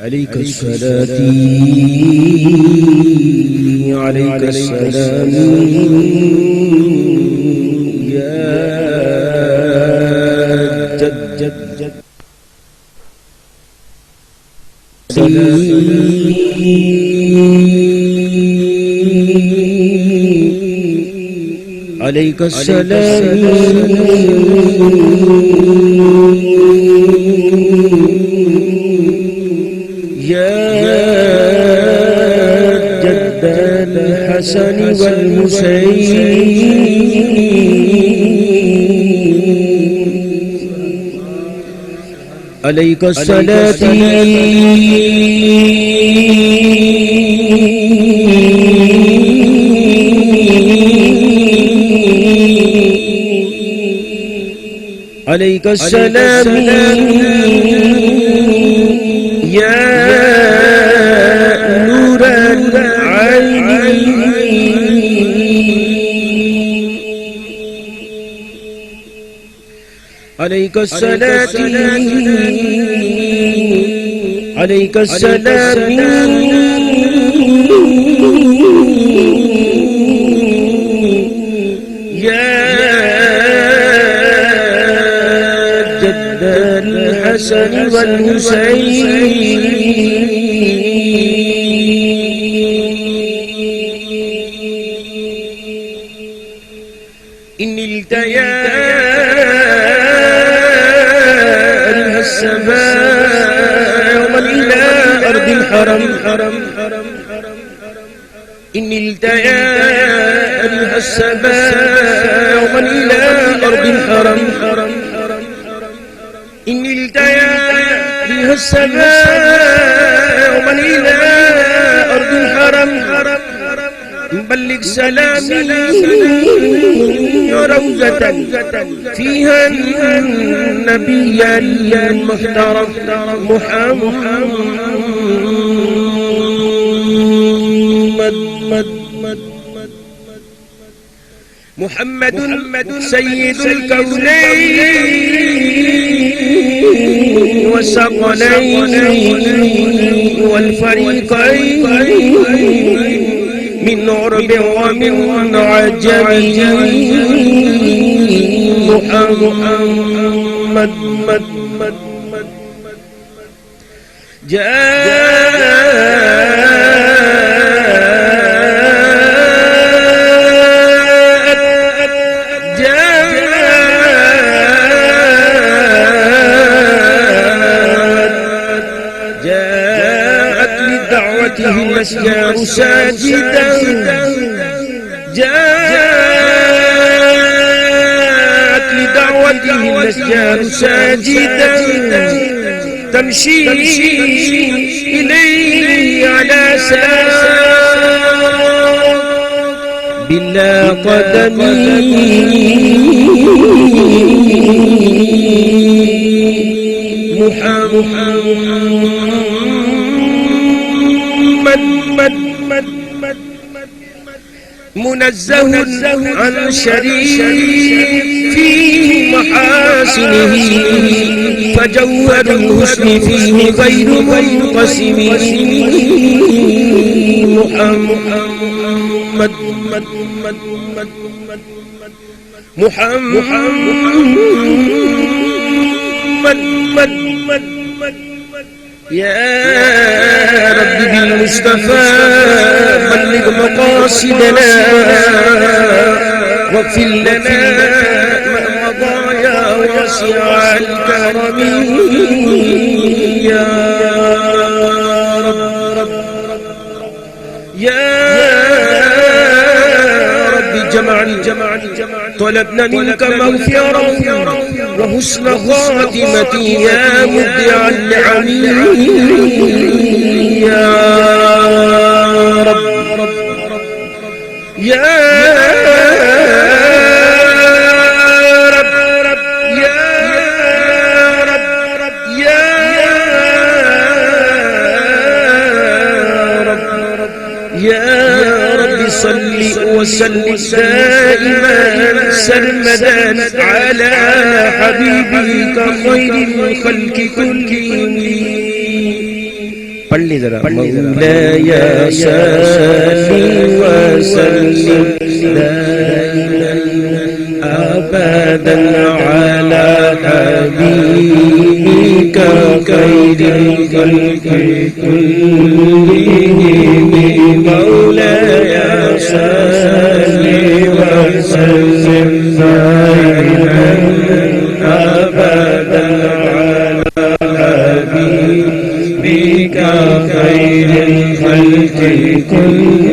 عليك الصلاة عليك السلام يا جد عليك السلام يا جد الحسن والحسين عليك الصلاة عليك السلام يا نور العين عليك الصلاة عليك السلام يا جد الحسن والحسين إن التيا السماء يوما إلى أرض الحرم إن التيا السماء يوما إلى أرض الحرم إن التيا السماء يوما إلى أرض الحرم بلغ سلامي روزة فيها النبي المحترم محمد سيد الكونين والثقلين والفريقين من عرب ومن عجم محمد جاءت لدعوته الأشجار ساجدا جاءت لدعوته الأشجار ساجدا تمشي إليه على ساق بلا قدمي محمد منزه عن شريك في محاسنه فجوهر الحسن فيه غير منقسم محمد يا رب بالمصطفى بلغ مقاصدنا واغفر لنا ما مضى يا واسع الكرم يا رب يا رب جمعني طلبنا منك مغفرة وحسن خاتمة يا مبدع النعم يا رب يا رب يا رب يا رب يا رب صل وسلم دائما سرمدا على حبيبك خير الخلق كلهم പള്ളി തരാം. മൗലായ സല്ലി വസല്ലിം أبدا على حبيبك خير الخلق كلهم مولاي صل وسلم دائما أبدا على حبيبك خير الخلق كلهم